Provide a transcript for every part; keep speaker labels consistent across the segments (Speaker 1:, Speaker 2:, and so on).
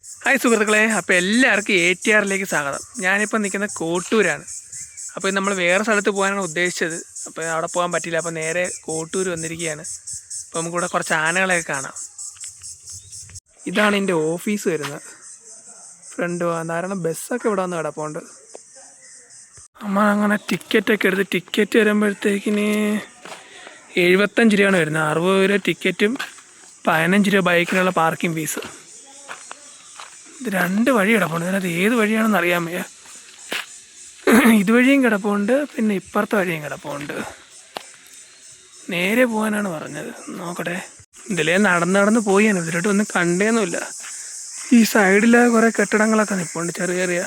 Speaker 1: Hi സുഹൃത്തുക്കളെ, അപ്പോൾ എല്ലാവർക്കും ATRലേക്ക് സ്വാഗതം. ഞാനിപ്പോൾ നിൽക്കുന്ന കോട്ടൂരാണ്. അപ്പോൾ നമ്മൾ വേറെ സ്ഥലത്ത് പോകാനാണ് ഉദ്ദേശിച്ചത്. അപ്പോൾ അവിടെ പോകാൻ പറ്റില്ല. അപ്പോൾ നേരെ കോട്ടൂർ വന്നിരിക്കുകയാണ്. അപ്പോൾ നമുക്കിവിടെ കുറച്ച് ആനകളെയൊക്കെ കാണാം. ഇതാണ് എൻ്റെ ഓഫീസ് വരുന്നത്. ഫ്രണ്ട് ധാരാളം ബസ്സൊക്കെ ഇവിടെ വന്ന് കിടപ്പുണ്ട്. നമ്മൾ അങ്ങനെ ടിക്കറ്റൊക്കെ എടുത്ത് ടിക്കറ്റ് വരുമ്പോഴത്തേക്കിന് 75 രൂപയാണ് വരുന്നത്. 60 രൂപ ടിക്കറ്റും 15 രൂപ ബൈക്കിനുള്ള പാർക്കിംഗ് ഫീസ്. ഇത് രണ്ട് വഴി കിടപ്പുണ്ട്. ഇതിനകത്ത് ഏത് വഴിയാണെന്ന് അറിയാൻ വയ്യ. ഇതുവഴിയും കിടപ്പുണ്ട്, പിന്നെ ഇപ്പുറത്തെ വഴിയും കിടപ്പുണ്ട്. നേരെ പോകാനാണ് പറഞ്ഞത്. നോക്കട്ടെ. ഇതിലേ നടന്ന് പോയി. ഞാൻ ഇതിലോട്ട് ഒന്നും കണ്ടേന്നുമില്ല. ഈ സൈഡിൽ കുറേ കെട്ടിടങ്ങളൊക്കെ നിൽപ്പുണ്ട്. ചെറിയ ചെറിയ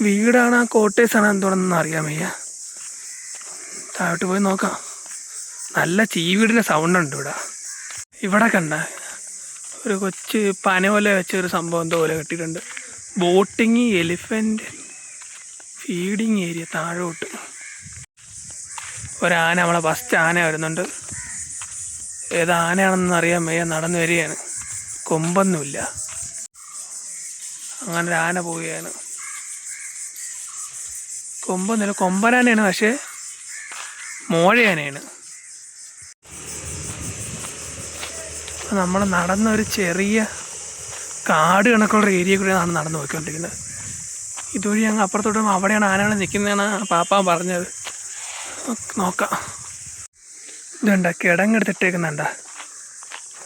Speaker 1: വീടാണ്, കോട്ടേഴ്സാണ്, എന്തുകൊണ്ടെന്ന് അറിയാൻ വയ്യ. താഴോട്ട് പോയി നോക്കാം. നല്ല ചീവീടിൻ്റെ സൗണ്ട് ഉണ്ട് ഇവിടെ. ഇവിടെ കണ്ട ഒരു കൊച്ച് പന പോലെ വെച്ചൊരു സംഭവം എന്തോ പോലെ കെട്ടിയിട്ടുണ്ട്. Boating, elephant feeding area. താഴോട്ട് ഒരാന, നമ്മളെ ഫസ്റ്റ് ആന വരുന്നുണ്ട്. ഏത് ആനയാണെന്ന് അറിയാൻ വയ്യ. നടന്നു വരികയാണ്. കൊമ്പൊന്നുമില്ല. അങ്ങനെ ഒരു ആന പോവുകയാണ്. കൊമ്പൊന്നുമില്ല. കൊമ്പനാനയാണ്, പക്ഷേ മോഴയാനയാണ്. നമ്മൾ നടന്നൊരു ചെറിയ കാട് കണക്കുള്ള ഏരിയ കൂടെയാണ് നടന്നു പോയിക്കൊണ്ടിരിക്കുന്നത്. ഇതുവഴി ഞങ്ങൾ അപ്പുറത്തോട്ട് അവിടെയാണ് ആനകൾ നിൽക്കുന്നതാണ് പാപ്പാൻ പറഞ്ഞത്. നോക്കാം. ഇതുണ്ട കിടങ്ങെടുത്തിട്ടേക്കുന്നുണ്ട.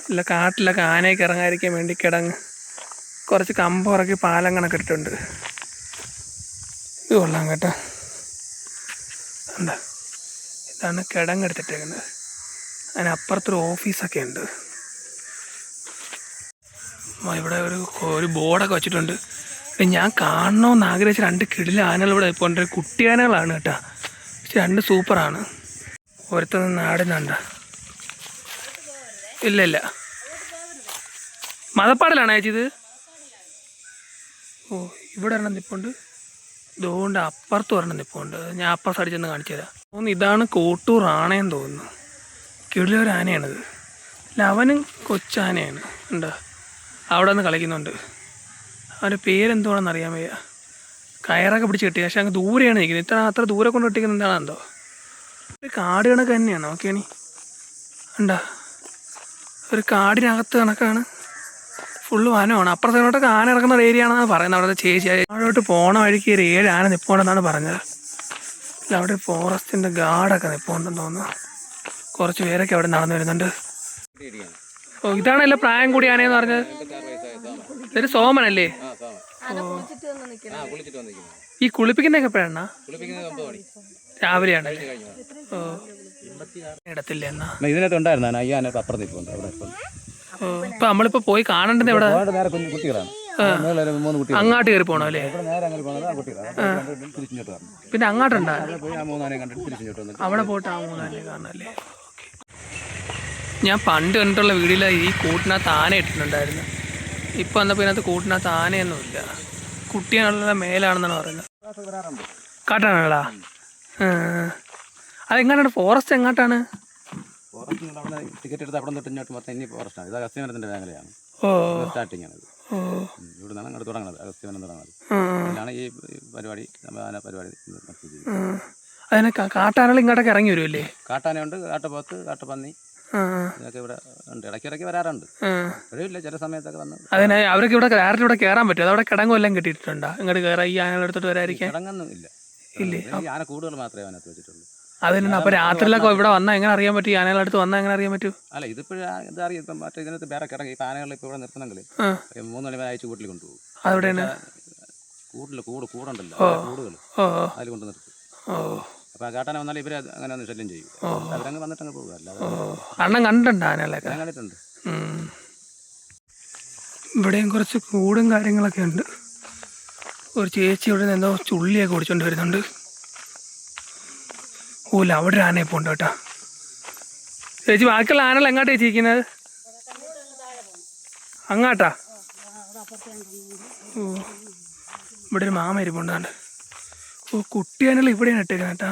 Speaker 1: ഇല്ല, കാട്ടിലൊക്കെ ആനയൊക്കെ ഇറങ്ങാതിരിക്കാൻ വേണ്ടി കിടങ്ങ് കുറച്ച് കമ്പ് ഇറക്കി പാലം കണക്ക് ഇട്ടിട്ടുണ്ട്. ഇത് കൊള്ളാം കേട്ടോ. എന്താ, ഇതാണ് കിടങ്ങെടുത്തിട്ടേക്കുന്നത്. അതിനപ്പുറത്തൊരു ഓഫീസൊക്കെ ഉണ്ട്. ഇവിടെ ഒരു ബോർഡൊക്കെ വെച്ചിട്ടുണ്ട്. ഞാൻ കാണണമെന്ന് ആഗ്രഹിച്ച 2 കിടില ആനകൾ ഇവിടെ ഇപ്പോൾ ഉണ്ട്. കുട്ടി ആനകളാണ് കേട്ടോ, പക്ഷെ 2 സൂപ്പറാണ്. ഒരുത്തൊന്നും നാടുന്നുണ്ട. ഇല്ല, മതപ്പാടിലാണ് ചേച്ചി ഇത്. ഓ, ഇവിടെ ഒരെണ്ണം നിൽപ്പുണ്ട്. ഇതുകൊണ്ട് അപ്പുറത്ത് ഒരെണ്ണം നിൽപ്പുണ്ട്. ഞാൻ അപ്പുറത്ത് അടിച്ചെന്ന് കാണിച്ചു തരാം. തോന്നുന്നു ഇതാണ് കോട്ടൂർ ആനയെന്ന് തോന്നുന്നു. കിടിലൊരു ആനയാണിത്. അല്ല, അവനും കൊച്ചാനയാണ്. ഉണ്ടോ, അവിടെ നിന്ന് കളിക്കുന്നുണ്ട്. അവൻ്റെ പേരെന്തുവാണെന്ന് അറിയാൻ വയ്യ. കയറൊക്കെ പിടിച്ച് കെട്ടി, പക്ഷെ അങ്ങ് ദൂരെയാണ് നിൽക്കുന്നത്. അത്ര ദൂരെ കൊണ്ട് കെട്ടിക്കുന്നത് എന്താണെന്തോ. ഒരു കാട് കണക്ക് തന്നെയാണ്. നോക്കിയാണി ഉണ്ടോ, ഒരു കാടിനകത്ത് കണക്കാണ്. ഫുള്ള് വനമാണ്. അപ്പുറത്തോട്ടൊക്കെ ആന ഇറക്കുന്ന ഒരു ഏരിയ ആണെന്നാണ് പറയുന്നത്. അവിടുത്തെ ചേച്ചി അവിടോട്ട് പോണ വഴിക്ക് ഒരു 7 ആന നിൽപ്പുണ്ടെന്നാണ് പറഞ്ഞത്. അല്ല, അവിടെ ഫോറസ്റ്റിൻ്റെ ഗാർഡൊക്കെ നിൽപ്പുണ്ടെന്ന് തോന്നുന്നു. കുറച്ച് പേരൊക്കെ അവിടെ നടന്നു വരുന്നുണ്ട്. ഓ, ഇതാണല്ലോ പ്രായം കൂടി ആനയെന്ന് പറഞ്ഞത്. ഇതൊരു സോമനല്ലേ? ഈ കുളിപ്പിക്കുന്നതൊക്കെ എപ്പോഴാണ്? രാവിലെയാണല്ലേ? ഓ, ഇടത്തില്ല എന്നാ.
Speaker 2: ഇതിനകത്ത് ഉണ്ടായിരുന്നു.
Speaker 1: ഇപ്പൊ നമ്മളിപ്പോ പോയി കാണേണ്ടത് എവിടെ? അങ്ങാട്ട് കയറി പോണോ അല്ലേ? പിന്നെ അങ്ങോട്ടുണ്ടോ? അവിടെ പോയിട്ട് ആ 3 ആനയെ കാണാനല്ലേ? ഞാൻ പണ്ട് കണ്ടിട്ടുള്ള വീഡിയോയിൽ ഈ കൂട്ടിനകത്ത് ആന ഇട്ടിട്ടുണ്ടായിരുന്നു. ഇപ്പം വന്നപ്പോൾ ഇതിനകത്ത് കൂട്ടിനകത്ത് ആനയൊന്നുമില്ല. കുട്ടിയാനുള്ള മേലാണെന്നാണ് പറയുന്നത്. കാട്ടാനാണല്ലോ. അതെങ്ങനെയാണ്? ഫോറസ്റ്റ് എങ്ങോട്ടാണ്?
Speaker 2: ടിക്കറ്റ് എടുത്ത് അവിടെ തൊട്ട് ഇങ്ങോട്ട് മൊത്തം ഇനി ഫോറസ്റ്റാണ്. ഇത് അഗസ്ത്യവനത്തിൻ്റെ മേഖലയാണ്. സ്റ്റാർട്ടിങ് ആണ്. ഇവിടെ നിന്നാണ് അങ്ങോട്ട് തുടങ്ങുന്നത്. അഗസ്ത്യവനം തുടങ്ങുന്നത്. അതിലാണ് ഈ പരിപാടി, ആന പരിപാടി.
Speaker 1: അതിനെ കാട്ടാനകൾ ഇങ്ങോട്ടൊക്കെ ഇറങ്ങി വരുമല്ലേ?
Speaker 2: കാട്ടാനയുണ്ട്, കാട്ടുപോത്ത്, കാട്ടുപന്നി, ഇതൊക്കെ ഇവിടെ ഉണ്ട്. ഇടയ്ക്കിടയ്ക്ക് വരാറുണ്ട്. ഇല്ല, ചില സമയത്തൊക്കെ വന്ന്.
Speaker 1: അതിനെ അവർക്ക് ഇവിടെ ആരുടെ ഇവിടെ കയറാൻ പറ്റും? അതവിടെ കിടങ്ങും എല്ലാം കെട്ടിയിട്ടുണ്ടോ? ഇങ്ങോട്ട് കയറാൻ ഈ ആനകൾ എടുത്തിട്ട് വരാതിരിക്കാൻ?
Speaker 2: കിടങ്ങൊന്നും ഇല്ല. ഇല്ലേ, ആന കൂടുതൽ മാത്രമേ അതിനകത്ത് വെച്ചിട്ടുള്ളൂ.
Speaker 1: അതിനാണ്. അപ്പോൾ രാത്രിയിലൊക്കെ ഇവിടെ വന്നാൽ എങ്ങനെ അറിയാൻ പറ്റും? ഈ ആനകളടുത്ത് വന്നാൽ എങ്ങനെ അറിയാൻ പറ്റും?
Speaker 2: അല്ല, ഇതിപ്പോഴും ഇതറിയാം. ഇപ്പം മറ്റേ ഇതിനകത്ത് വേറെ കിടങ്ങി. ഇപ്പം ആനകളിൽ ഇപ്പോൾ ഇവിടെ നിർത്തുന്നെങ്കിൽ 3 മണി വരെ അയച്ച് കൂട്ടിൽ കൊണ്ടുപോകും.
Speaker 1: അവിടെയാണ്
Speaker 2: കൂടുണ്ടല്ലോ, കൂടുകൾ അതിൽ കൊണ്ട് നിർത്തും. അപ്പോൾ ആ കാട്ടാന വന്നാൽ ഇവർ അങ്ങനെ ഒന്ന് ശല്യം ചെയ്യും. അവരങ്ങ് വന്നിട്ടങ്ങ് പോകുക.
Speaker 1: അണ്ണൻ കണ്ടിട്ടുണ്ട് ആനകളൊക്കെ?
Speaker 2: ഞാൻ കണ്ടിട്ടുണ്ട്.
Speaker 1: ഇവിടെയും കുറച്ച് കൂടും കാര്യങ്ങളൊക്കെ ഉണ്ട്. ഒരു ചേച്ചി ഇവിടെ നിന്ന് എന്തോ ചുള്ളിയൊക്കെ ഓടിച്ചോണ്ട് വരുന്നുണ്ട്. ഓല്ല, അവിടെ ഒരു ആനയെ പോണ്ട് കേട്ടോ. ചേച്ചി, ബാക്കിയുള്ള ആനകൾ എങ്ങോട്ടാ ചേച്ചി ഇരിക്കുന്നത്? അങ്ങാട്ടാ? ഓ, ഇവിടെ ഒരു മാമ ഇരിപ്പുണ്ടാണ്ട്. ഓ, കുട്ടി ആനകൾ ഇവിടെയാണ് ഇട്ടേക്കുന്നത് കേട്ടാ.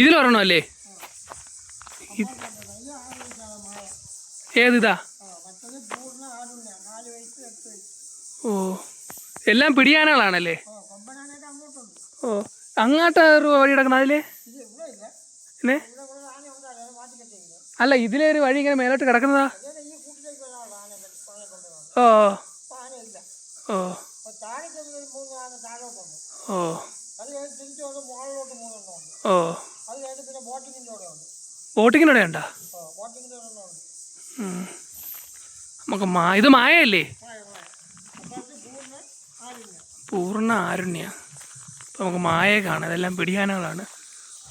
Speaker 1: ഇതിലൊരെണ്ണം അല്ലേ? ഏതിതാ? ഓ എല്ലാം പിടിയാനകളാണല്ലേ? ഓ അങ്ങോട്ട് ഒരു വഴി കിടക്കണം അതിലേ പിന്നെ? അല്ല ഇതിലേ ഒരു വഴി ഇങ്ങനെ മേലോട്ട് കിടക്കുന്നതാ? ഓ ഓ ഓ ഓ ബോട്ടിങ്ങിനോടെ ഉണ്ടോ? നമുക്ക് ഇത് മായല്ലേ? പൂർണ്ണ ആരുണ്യ. അപ്പം നമുക്ക് മായയെ കാണാം. ഇതെല്ലാം പിടിയാനകളാണ്.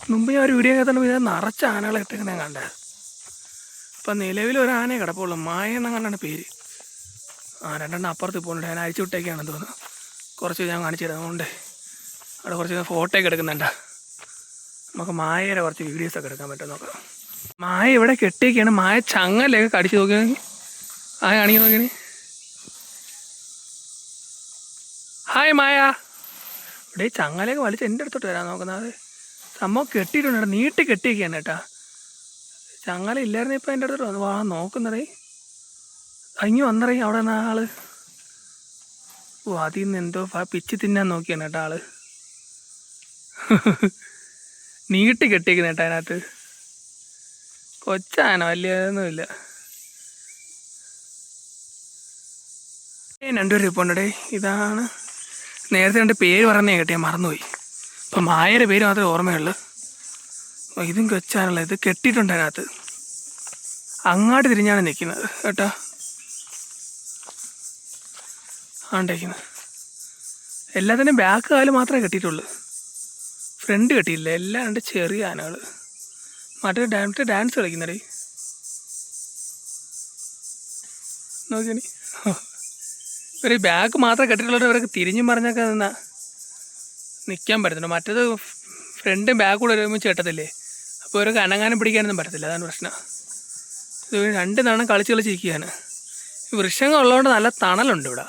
Speaker 1: മുമ്പ് ഞാൻ ഒരു വീഡിയോ കേട്ടോ ഇത് നിറച്ച ആനകളെ ഇട്ടിങ്ങനെ കണ്ടത്. അപ്പം നിലവിൽ ഒരു ആനയെ കിടപ്പുള്ളൂ. മായ എന്ന കണ്ടാണ് പേര്. രണ്ടെണ്ണം അപ്പുറത്ത് പോകുന്നുണ്ട്. ഞാൻ അഴിച്ചു വിട്ടേക്കാണെന്ന് തോന്നുന്നു. കുറച്ച് ഞാൻ കാണിച്ചു തരാം. അതുകൊണ്ട് അവിടെ കുറച്ച് ഫോട്ടോ ഒക്കെ എടുക്കുന്നുണ്ട്. നമുക്ക് മായയുടെ കുറച്ച് വീഡിയോസൊക്കെ എടുക്കാൻ പറ്റും നോക്കാം. മായ ഇവിടെ കെട്ടിയൊക്കെയാണ്. മായ ചങ്ങലൊക്കെ കടിച്ചു നോക്കിയാണെങ്കിൽ കാണിക്കാൻ നോക്കിയാണ്. ഹായ് മായ. ഇവിടെ ചങ്ങലയൊക്കെ വലിച്ച് എൻ്റെ അടുത്തോട്ട് വരാൻ നോക്കുന്നത്. സംഭവം കെട്ടിയിട്ടുണ്ട്. നീട്ടി കെട്ടിയൊക്കെയാണ് കേട്ടാ. ചങ്ങല ഇല്ലായിരുന്നു. ഇപ്പം എൻ്റെ അടുത്തോട്ട് വാ നോക്കുന്നതേ. അങ്ങി വന്നറേ അവിടെ നിന്ന് ആള്. ഓ അതിൽ നിന്ന് എന്തോ പിച്ച് തിന്നാൻ നോക്കിയാണ് കേട്ടോ ആള്. നീട്ടി കെട്ടിയിരിക്കുന്ന കേട്ടോ അതിനകത്ത്. കൊച്ചാന വലിയൊന്നുമില്ല. രണ്ടുപേരും ഇപ്പോൾ ഉണ്ടേ. ഇതാണ് നേരത്തെ രണ്ട് പേര് പറഞ്ഞേ കേട്ടോ, ഞാൻ മറന്നുപോയി. ഇപ്പം മായയുടെ പേര് മാത്രമേ ഓർമ്മയുള്ളൂ. ഇതും കൊച്ചാനുള്ള ഇത് കെട്ടിയിട്ടുണ്ട് അതിനകത്ത്. അങ്ങോട്ട് തിരിഞ്ഞാണ് നിൽക്കുന്നത് കേട്ടോ. ആണ്ടേക്കുന്നത് എല്ലാത്തിനും ബാക്ക് കാല് മാത്രമേ കെട്ടിയിട്ടുള്ളൂ. ഫ്രണ്ട് കെട്ടിയില്ല. എല്ലാം രണ്ട് ചെറിയ ആനകൾ. മറ്റേ ഡാൻസ് കളിക്കുന്നടേ നോക്കിയണി. ഇവർ ബാക്ക് മാത്രമേ കെട്ടിയിട്ടുള്ളവർ ഇവരൊക്കെ തിരിഞ്ഞും പറഞ്ഞൊക്കെ നിൽക്കാൻ പറ്റുന്നുണ്ട്. മറ്റേത് ഫ്രണ്ടും ബാക്ക് കൂടെ ഒരുമിച്ച് കെട്ടത്തില്ലേ. അപ്പോൾ ഇവർക്ക് അനങ്ങാനും പിടിക്കാനൊന്നും പറ്റത്തില്ല. അതാണ് പ്രശ്നം. ഇത് രണ്ട് നാണം കളിച്ചിരിക്കുകയാണ്. വൃക്ഷങ്ങൾ ഉള്ളതുകൊണ്ട് നല്ല തണലുണ്ട് ഇവിടെ.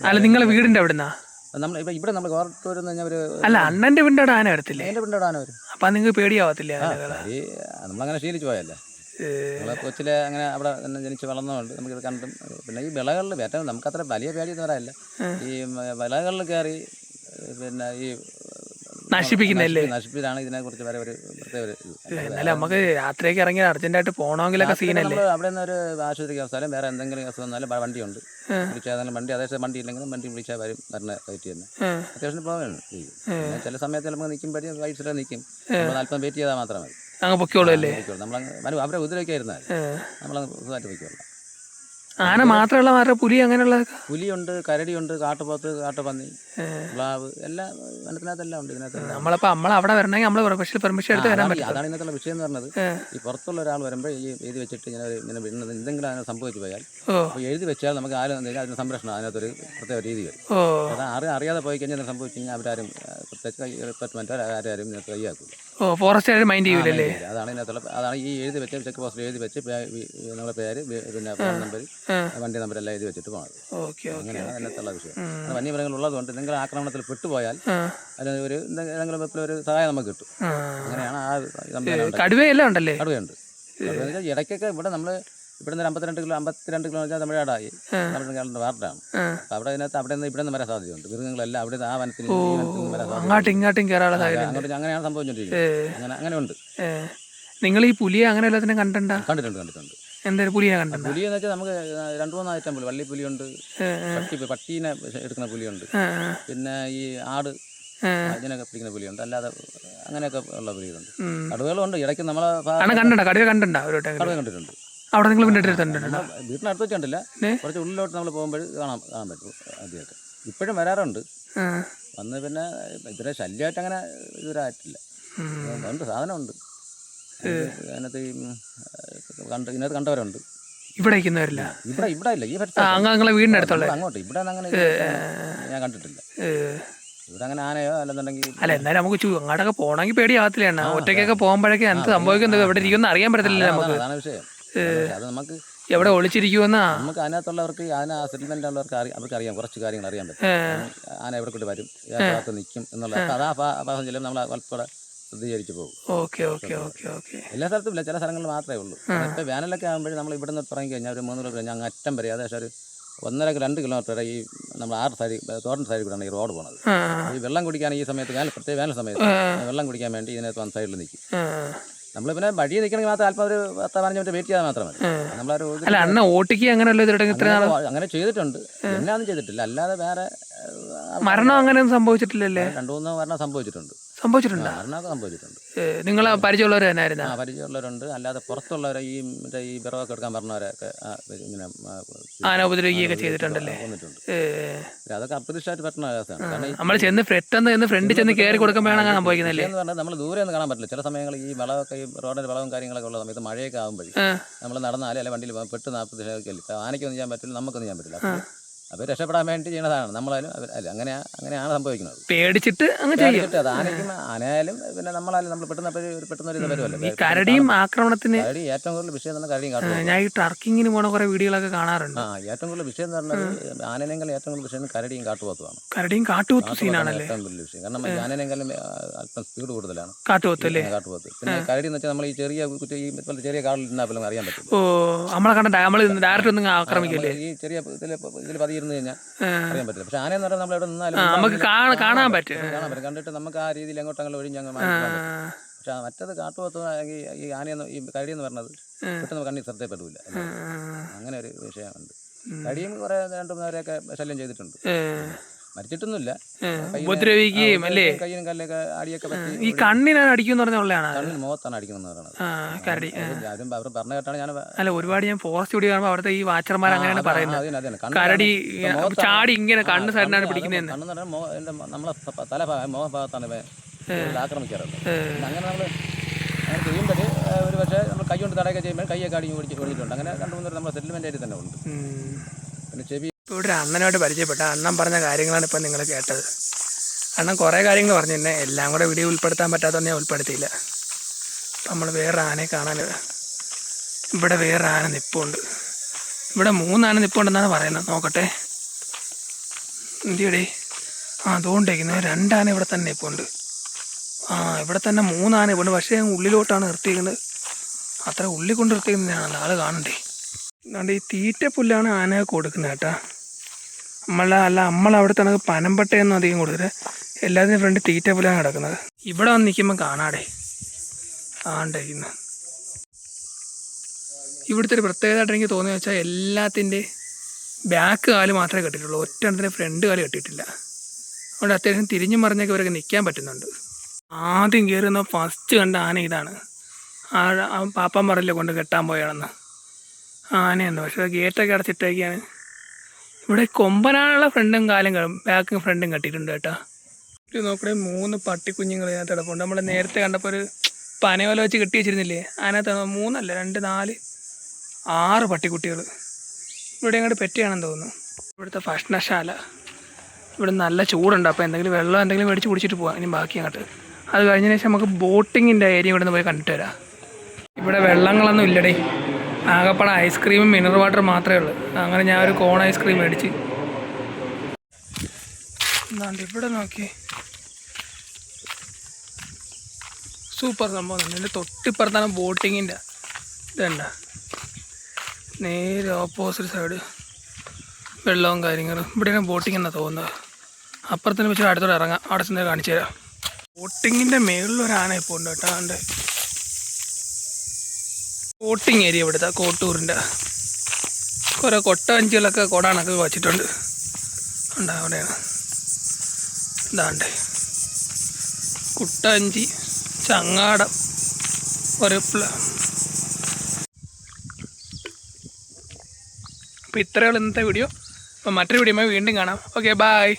Speaker 1: അല്ല നിങ്ങളെ വീടിന്റെ അവിടുന്നാ?
Speaker 2: ഇവിടെ നമ്മൾ
Speaker 1: അല്ല അണ്ണന്റെ വീടിന്റെ അവിടെ ആന വരത്തില്ലേ?
Speaker 2: വരും.
Speaker 1: അപ്പൊ നിങ്ങൾക്ക് പേടിയാവത്തില്ലേ?
Speaker 2: നമ്മളങ്ങനെ ശീലിച്ചു പോയല്ലേ. കൊച്ചിലെ അങ്ങനെ അവിടെ ജനിച്ച് വളർന്നതുകൊണ്ട് നമുക്കിത് കണ്ടും. പിന്നെ ഈ വിളകളിൽ ഏറ്റവും നമുക്കത്ര വലിയ പേടിയെന്ന് പറയാനില്ല. ഈ വിളകളിൽ കയറി പിന്നെ ഈ നശിപ്പിലാണ് ഇതിനെക്കുറിച്ച് വരെ ഒരു പ്രത്യേക ഒരു
Speaker 1: എന്നാലും നമുക്ക് രാത്രിയൊക്കെ ഇറങ്ങി അർജന്റായിട്ട് പോകണമെങ്കിലൊക്കെ സീനല്ലേ.
Speaker 2: അവിടെ നിന്ന് ഒരു ആശുപത്രിക്ക് അവസാനം വേറെ എന്തെങ്കിലും അസുഖം വന്നാലും വണ്ടിയുണ്ട്. വിളിച്ചാൽ വണ്ടി അതേസരം വണ്ടി ഇല്ലെങ്കിലും വണ്ടി വിളിച്ചാൽ വരുന്ന റേറ്റ് തന്നെ അത്യാവശ്യം പോകാൻ ചെയ്യും. ചില സമയത്ത് നമുക്ക് നിൽക്കുമ്പോഴേ വൈകിട്ട് നിൽക്കും. 40 വെയിറ്റ് ചെയ്താൽ മാത്രം മതി.
Speaker 1: അങ്ങ് പൊക്കോളൂ അല്ലേ?
Speaker 2: നമ്മൾ അവരെ ഉപദ്രവിക്കായിരുന്നാൽ നമ്മളങ്ങ് സുഖമായിട്ട് പൊയ്ക്കോളാം.
Speaker 1: ആന മാത്രമുള്ള മാറ്റം പുലി അങ്ങനെയുള്ള
Speaker 2: പുലിയുണ്ട്, കരടിയുണ്ട്, കാട്ടുപോത്ത്, കാട്ടുപന്നി, പ്ലാവ് എല്ലാം വനത്തിനകത്തെല്ലാം ഉണ്ട്. ഇതിനകത്ത്
Speaker 1: നമ്മളവിടെ വരണമെങ്കിൽ നമ്മൾ പെർമിഷൻ എടുത്ത് വരാൻ പറ്റും.
Speaker 2: അതാണ് ഇന്നത്തെ വിഷയം എന്ന് പറഞ്ഞത്. ഈ പുറത്തുള്ള ഒരാൾ വരുമ്പോൾ ഈ എഴുതി വെച്ചിട്ട് ഇങ്ങനെ എന്തെങ്കിലും അതിനെ സംഭവിച്ചു പോയാൽ അപ്പോൾ എഴുതി വെച്ചാൽ നമുക്ക് ആരും അതിന് സംരക്ഷണം അതിനകത്തൊരു പ്രത്യേക രീതി വരും. അത് അറിയാതെ പോയി കഴിഞ്ഞാൽ സംഭവിച്ചു കഴിഞ്ഞാൽ അവരാരും പ്രത്യേകിച്ച് റിപ്പറ്റ്മെൻറ്റോ ആരും ഇതിനകത്ത് കൈയാക്കില്ല.
Speaker 1: ഫോറസ്റ്റ് മൈൻഡ് ചെയ്യൂലേ?
Speaker 2: അതാണ് ഇതിനകത്തുള്ള. അതാണ് ഈ എഴുതി വെച്ച് ചെക്ക് പോസ്റ്റിൽ എഴുതി വെച്ച് നമ്മുടെ പേര് പിന്നെ ഫോൺ നമ്പർ വണ്ടി നമ്പരെല്ലാം എഴുതി വെച്ചിട്ട് പോകണം. അങ്ങനെയാണ് അതിനകത്തുള്ള വിഷയം. വന്യമൃഗങ്ങൾ ഉള്ളതുകൊണ്ട് എന്തെങ്കിലും ആക്രമണത്തിൽ പെട്ടുപോയാൽ അതിന് ഒരു എന്തെങ്കിലും ഒരു സഹായം നമുക്ക് കിട്ടും. അങ്ങനെയാണ് ആ
Speaker 1: കടുവയെല്ലാം ഉണ്ടല്ലേ?
Speaker 2: കടുവയുണ്ട്. ഇടയ്ക്കൊക്കെ ഇവിടെ നമ്മൾ ഇവിടെ നിന്ന് 52 കിലോ വെച്ചാൽ തമിഴ്നാടായി തമിഴ്നാടിൻ്റെ വാർഡാണ്. അപ്പോൾ അവിടെ അതിനകത്ത് അവിടെ നിന്ന് ഇവിടെ നിന്ന് വരാൻ സാധ്യതയുണ്ട്. മൃഗങ്ങളെല്ലാം അവിടെ ആ വനത്തിൽ അങ്ങനെയാണ് സംഭവിച്ചുകൊണ്ടിരിക്കുന്നത്. അങ്ങനെ ഉണ്ട്.
Speaker 1: നിങ്ങൾ ഈ പുലിയെ അങ്ങനെ എല്ലാത്തിനും കണ്ടിട്ടുണ്ട്? എന്തായാലും പുലിയെ കണ്ടിട്ടുണ്ട്.
Speaker 2: പുലി എന്ന് വെച്ചാൽ നമുക്ക് 2-3 ഐറ്റം പുലി. വള്ളിപ്പുലിയുണ്ട്, പട്ടീനെ എടുക്കുന്ന പുലിയുണ്ട്, പിന്നെ ഈ ആട് അതിനൊക്കെ പിടിക്കുന്ന പുലിയുണ്ട്. അല്ലാതെ അങ്ങനെയൊക്കെ ഉള്ള പുലികളുണ്ട്. കടുവകളുണ്ട്. ഇടയ്ക്ക് നമ്മളെ
Speaker 1: കടുവ
Speaker 2: കണ്ടിട്ടുണ്ട്.
Speaker 1: അവിടെ നിങ്ങൾ
Speaker 2: വീട്ടിനടുത്ത് വെച്ചിട്ടില്ല. കുറച്ച് ഉള്ളിലോട്ട് നമ്മൾ പോകുമ്പോൾ കാണാൻ പറ്റും. ആദ്യമൊക്കെ ഇപ്പോഴും വരാറുണ്ട്. വന്ന് പിന്നെ ഇതുവരെ ശല്യമായിട്ട് അങ്ങനെ ഇതുവരായിട്ടില്ല. ഉണ്ട്, സാധനമുണ്ട്. അതിനകത്ത് ഇതിനകത്ത് കണ്ടവരുണ്ട്.
Speaker 1: ഇവിടെ
Speaker 2: ഇവിടെ ഇല്ല. ഈ
Speaker 1: വീടിന്റെ അടുത്തുള്ള
Speaker 2: അങ്ങോട്ട് ഇവിടെ അങ്ങനെ ഞാൻ കണ്ടിട്ടില്ല. ഇവിടെ അങ്ങനെ ആനയോ അല്ലെന്നുണ്ടെങ്കിൽ
Speaker 1: അല്ല. എന്നാലും നമുക്ക് അങ്ങോട്ടൊക്കെ പോകണമെങ്കിൽ പേടിയാവത്തില്ല. ഒറ്റയ്ക്കൊക്കെ പോകുമ്പോഴേക്ക് എന്ത് സംഭവിക്കുന്നത് എവിടെ ഇരിക്കുമെന്ന് അറിയാൻ പറ്റത്തില്ല നമുക്ക്.
Speaker 2: അതാണ് വിഷയം. അത് നമുക്ക്
Speaker 1: എവിടെ ഒളിച്ചിരിക്കുമെന്നാ നമുക്ക്
Speaker 2: അതിനകത്തുള്ളവർക്ക് ആന സെറ്റിൽമെന്റ് ഉള്ളവർക്ക് അവർക്ക് അറിയാം. കുറച്ച് കാര്യങ്ങൾ അറിയാൻ പറ്റും. ആന എവിടെ കൂടി വരും, ഭാഗത്ത് നിൽക്കും എന്നുള്ള. അത് ആ ഭാഗം ചെല്ലുമ്പോൾ നമ്മൾ അല്പം പ്രതികരിച്ച് പോകും.
Speaker 1: Okay okay okay okay.
Speaker 2: എല്ലാ സ്ഥലത്തും ഇല്ല, ചില സ്ഥലങ്ങളിൽ മാത്രമേ ഉള്ളൂ. ഇപ്പോൾ വേനലൊക്കെ ആകുമ്പോഴേ നമ്മൾ ഇവിടെ നിന്ന് തുടങ്ങി കഴിഞ്ഞാൽ ഒരു 3 കിലോമീറ്റർ കഴിഞ്ഞാൽ അങ്ങ് അറ്റം വരെ ഏകദേശം ഒരു 1.5-2 കിലോമീറ്റർ വരെ ഈ നമ്മൾ 6 സൈഡിൽ തോട്ടം സൈഡിൽ കൂടെയാണ് ഈ റോഡ് പോകുന്നത്. ഈ വെള്ളം കുടിക്കാൻ ഈ സമയത്ത് പ്രത്യേക വേനൽ സമയത്ത് വെള്ളം കുടിക്കാൻ വേണ്ടി ഇതിനകത്ത് 1 സൈഡിൽ നിൽക്കും. നമ്മൾ പിന്നെ വഴി നിൽക്കണമെങ്കിൽ മാത്രം അല്പം ഒരു 10-15 മിനിറ്റ് വെയിറ്റ് ചെയ്താൽ മാത്രം മതി. നമ്മളൊരു അങ്ങനെ ചെയ്തിട്ടുണ്ട്, എന്നാന്നും ചെയ്തിട്ടില്ല. അല്ലാതെ വേറെ
Speaker 1: മരണം അങ്ങനെ സംഭവിച്ചിട്ടില്ലല്ലേ?
Speaker 2: 2-3 മരണം സംഭവിച്ചിട്ടുണ്ട്. മരണമൊക്കെ സംഭവിച്ചിട്ടുണ്ട്.
Speaker 1: നിങ്ങൾ പരിചയമുള്ളവർ തന്നെയായിരുന്നു?
Speaker 2: പരിചയമുള്ളവരുണ്ട്. അല്ലാതെ പുറത്തുള്ളവരെ ഈ വിറകൊക്കെ എടുക്കാൻ പറഞ്ഞവരൊക്കെ ഇങ്ങനെ
Speaker 1: ആന ഉപദ്രവിക്കുകയൊക്കെ ചെയ്തിട്ടുണ്ടല്ലേ?
Speaker 2: വന്നിട്ടുണ്ട്. അതൊക്കെ അപ്രതീക്ഷിതമായിട്ട് പറ്റുന്ന അവസ്ഥയാണ്. കാരണം
Speaker 1: നമ്മൾ ചെന്ന് പെട്ടെന്ന് ഫ്രണ്ടിൽ ചെന്ന് കയറി കൊടുക്കുമ്പോഴാണ് സംഭവിക്കുന്നല്ലേ?
Speaker 2: എന്ന് പറഞ്ഞാൽ നമ്മൾ ദൂരെ ഒന്നും കാണാൻ പറ്റില്ല. ചില സമയങ്ങൾ ഈ വളമൊക്കെ ഈ റോഡിന്റെ വളവും കാര്യങ്ങളൊക്കെ ഉള്ള സമയത്ത് മഴയൊക്കെ ആകുമ്പോഴേ നമ്മൾ നടന്നാലേ അല്ലെ വണ്ടിയിൽ പെട്ട് 40 ദേഹമൊക്കെ ഇല്ല. ആനയ്ക്കൊന്നും ചെയ്യാൻ പറ്റില്ല, നമുക്കൊന്നും ചെയ്യാൻ പറ്റില്ല. അപ്പോൾ രക്ഷപ്പെടാൻ വേണ്ടി ചെയ്യുന്നതാണ് നമ്മളായാലും. അല്ല അങ്ങനെയാണ് സംഭവിക്കുന്നത്.
Speaker 1: പേടിച്ചിട്ട്
Speaker 2: അത് ആനയായാലും പിന്നെ നമ്മളായാലും നമ്മൾ പെട്ടെന്നൊരു ഇത് വരുമല്ലോ.
Speaker 1: ഈ കരടിയും ആക്രമണത്തിന്
Speaker 2: ഏറ്റവും കൂടുതൽ വിഷയം തന്നെ കരടിയും കാട്ടുപോത്തും.
Speaker 1: ഞാൻ ഈ ട്രക്കിങ്ങിന് പോണ കുറെ വീഡിയോകളൊക്കെ കാണാറുണ്ട്.
Speaker 2: ഏറ്റവും കൂടുതൽ വിഷയം എന്ന് പറഞ്ഞാൽ ആനേനെങ്കിലും ഏറ്റവും കൂടുതൽ വിഷയം കരടിയും കാട്ടുപോത്തുമാണ്.
Speaker 1: കരടിയും കാട്ടുപോത്തും സീനാണല്ലേ
Speaker 2: ഏറ്റവും വലിയ വിഷയം. കാരണം ആനേനെങ്കിലും അല്പം സ്പീഡ് കൂടുതലാണ്
Speaker 1: കാട്ടുപോത്തല്ലേ.
Speaker 2: കാട്ടുപോത്ത്. പിന്നെ കരടി എന്ന് വെച്ചാൽ നമ്മൾ ഈ ചെറിയ കാടിൽ ഇരുന്നാൽ പോലും അറിയാൻ പറ്റും.
Speaker 1: നമ്മളെ കണ്ട നമ്മൾ ഡയറക്റ്റ് ഒന്നും ആക്രമിക്കല്ലേ?
Speaker 2: ഈ ചെറിയ ഇതിൽ പതിയിരുന്നു കഴിഞ്ഞാൽ അറിയാൻ പറ്റില്ല. പക്ഷെ ആനയെന്ന് പറഞ്ഞാൽ നമ്മൾ ഇവിടെ നിന്നാലും
Speaker 1: നമുക്ക് കാണാൻ പറ്റും.
Speaker 2: കണ്ടിട്ട് നമുക്ക് ആ രീതിയിൽ എങ്ങോട്ടങ്ങനെ ഒഴിഞ്ഞങ്ങ് മാറ്റാൻ പറ്റും. പക്ഷെ മറ്റത് കാട്ടുപോത്ത് ഈ ആനയെന്ന് ഈ കരടി എന്ന് പറഞ്ഞത് പെട്ടെന്ന് കണ്ണി ശ്രദ്ധപ്പെടില്ല. അങ്ങനെ ഒരു വിഷയമുണ്ട്. കടിയും കുറെ 2-3 പേരെയൊക്കെ ശല്യം ചെയ്തിട്ടുണ്ട്. മരിച്ചിട്ടൊന്നുമില്ല,
Speaker 1: ഉപദ്രവിക്കുകയും അല്ലേ?
Speaker 2: കയ്യിനും കല്ലൊക്കെ അടിയൊക്കെ പറ്റി.
Speaker 1: ഈ കണ്ണിനാണ് അടിക്കുന്ന
Speaker 2: കണ്ണിന് മുഖത്താണ് അടിക്കുന്നത് പറയുന്നത്.
Speaker 1: കരടി
Speaker 2: അവർ പറഞ്ഞ കേട്ടാണ് ഞാൻ.
Speaker 1: അല്ല, ഒരുപാട് ഞാൻ ഫോറസ്റ്റ് വീഡിയോ കാണുമ്പോൾ അവിടുത്തെ ഈ വാച്ചർമാർ അങ്ങനെയാണ് പറയുന്നത്. കരടി ചാടി ഇങ്ങനെ കണ്ണ് സൈഡിനാണ് പിടിക്കുന്നത്.
Speaker 2: നമ്മളെ മുഖഭാഗത്താണ് ആക്രമിക്കാറുള്ളത്. അങ്ങനെ നമ്മൾ അങ്ങനെ ചെയ്യുമ്പോൾ ഒരു പക്ഷേ നമ്മൾ കൈ കൊണ്ട് തടയൊക്കെ ചെയ്യുമ്പോൾ കൈയൊക്കെ അടിഞ്ഞ് ഓടിച്ചിട്ടുണ്ട്. അങ്ങനെ 2-3 നമ്മൾ സെറ്റിൽമെൻ്റ് ആയിട്ട് തന്നെ ഉണ്ട്. പിന്നെ ചെവി
Speaker 1: ഇവിടെ ഒരു അണ്ണനോട് പരിചയപ്പെട്ട അണ്ണൻ പറഞ്ഞ കാര്യങ്ങളാണ് ഇപ്പം നിങ്ങൾ കേട്ടത്. അണ്ണൻ കുറേ കാര്യങ്ങൾ പറഞ്ഞു, തന്നെ എല്ലാം കൂടെ വീഡിയോ ഉൾപ്പെടുത്താൻ പറ്റാത്തതൊന്നും ഞാൻ ഉൾപ്പെടുത്തിയില്ല. നമ്മൾ വേറെ ആനയെ കാണാൻ ഇവിടെ വേറെ ആന നിപ്പുണ്ട്. ഇവിടെ 3 ആന നിപ്പുണ്ടെന്നാണ് പറയുന്നത്. നോക്കട്ടെ എന്തിയടേ. അതുകൊണ്ടിരിക്കുന്നത് 2 ആന ഇവിടെ തന്നെ നിപ്പുണ്ട്. ഇവിടെ തന്നെ 3 ആന ഇപ്പുണ്ട്. പക്ഷേ ഉള്ളിലോട്ടാണ് നിർത്തിയിരിക്കുന്നത്. അത്ര ഉള്ളിൽ കൊണ്ട് നിർത്തിക്കുന്നതാണ് ആൾ കാണണ്ടേ. അതുകൊണ്ട് ഈ തീറ്റ പുല്ലാണ് ആന കൊടുക്കുന്നത് കേട്ടാ. നമ്മളവിടെ തന്നെ പനമ്പട്ടയൊന്നും അധികം കൊടുത്തിട്ട് എല്ലാത്തിനും ഫ്രണ്ട് തീറ്റ പുല്ലാണ് കിടക്കുന്നത്. ഇവിടെ വന്ന് നിൽക്കുമ്പോൾ കാണാടേ ആണ്ടിരിക്കുന്നു. ഇവിടുത്തെ ഒരു പ്രത്യേകതയായിട്ട് എനിക്ക് തോന്നിയെന്ന് വെച്ചാൽ എല്ലാത്തിൻ്റെ ബാക്ക് കാല് മാത്രമേ കെട്ടിയിട്ടുള്ളൂ, ഒറ്റ ഫ്രണ്ട് കാല് കെട്ടിയിട്ടില്ല. അതുകൊണ്ട് അത്യാവശ്യം തിരിഞ്ഞു മറിഞ്ഞൊക്കെ ഇവരൊക്കെ നിൽക്കാൻ പറ്റുന്നുണ്ട്. ആദ്യം കയറുന്ന ഫസ്റ്റ് കണ്ട ആന ഇതാണ്. പാപ്പാൻ പറയില്ല കൊണ്ട് കെട്ടാൻ പോയാണെന്ന്. ആനയുണ്ട്, പക്ഷേ ഗേറ്റൊക്കെ അടച്ചിട്ടേക്കാണ്. ഇവിടെ കൊമ്പനാനുള്ള ഫ്രണ്ടും കാലും ബാക്കും ഫ്രണ്ടും കെട്ടിയിട്ടുണ്ട് കേട്ടോ. ഇത് നോക്കണേ 3 പട്ടിക്കുഞ്ഞുങ്ങൾ ഇതിനകത്ത് കിടപ്പുണ്ട്. നമ്മൾ നേരത്തെ കണ്ടപ്പോൾ ഒരു പനയോല വെച്ച് കെട്ടി വെച്ചിരുന്നില്ലേ, അതിനകത്ത് 3 അല്ല 2, 4, 6 പട്ടിക്കുട്ടികൾ ഇവിടെ അങ്ങോട്ട് പെറ്റിയാണെന്ന് തോന്നുന്നു. ഇവിടുത്തെ ഭക്ഷണശാല. ഇവിടെ നല്ല ചൂടുണ്ട്, അപ്പോൾ എന്തെങ്കിലും മേടിച്ച് കുടിച്ചിട്ട് പോകാം. ഇനി ബാക്കി അങ്ങോട്ട് അത് കഴിഞ്ഞതിന് ശേഷം നമുക്ക് ബോട്ടിങ്ങിൻ്റെ ഏരിയ ഇവിടെ നിന്ന് പോയി കണ്ടിട്ട് വരാം. ഇവിടെ വെള്ളങ്ങളൊന്നും ഇല്ലടേ, ആകപ്പാടെ ഐസ്ക്രീമും മിനറൽ വാട്ടർ മാത്രമേ ഉള്ളൂ. അങ്ങനെ ഞാൻ ഒരു കോൺ ഐസ്ക്രീം മേടിച്ച്. എന്താണ്ട് ഇവിടെ നോക്കി സൂപ്പർ സംഭവം തന്നെ. എൻ്റെ തൊട്ടിപ്പുറത്താണ് ബോട്ടിങ്ങിൻ്റെ ഇതുണ്ട. നേരെ ഓപ്പോസിറ്റ് സൈഡ് വെള്ളവും കാര്യങ്ങളും. ഇവിടെയാണ് ബോട്ടിങ് എന്നാണ് തോന്നുന്നത്. അപ്പുറത്തിന് വെച്ച് അടുത്തോടെ ഇറങ്ങാം, അവിടെ ചെന്ന് കാണിച്ചു തരാം. ബോട്ടിങ്ങിൻ്റെ മേളിലൊരു ആന ഇപ്പോൾ ഉണ്ട് കേട്ടോ. അതുകൊണ്ട് ബോട്ടിങ് ഏരിയ ഇവിടുത്തെ കോട്ടൂറിൻ്റെ കുറേ കൊട്ടവഞ്ചികളൊക്കെ കൊടാനൊക്കെ വച്ചിട്ടുണ്ട്. ഉണ്ട് അവിടെയാണ്. ഇതാണ്ട് കുട്ടവഞ്ചി, ചങ്ങാടം, ഒരു അപ്പോൾ ഇത്രയുള്ള ഇന്നത്തെ വീഡിയോ. അപ്പോൾ മറ്റൊരു വീഡിയോ വീണ്ടും കാണാം. Okay, bye.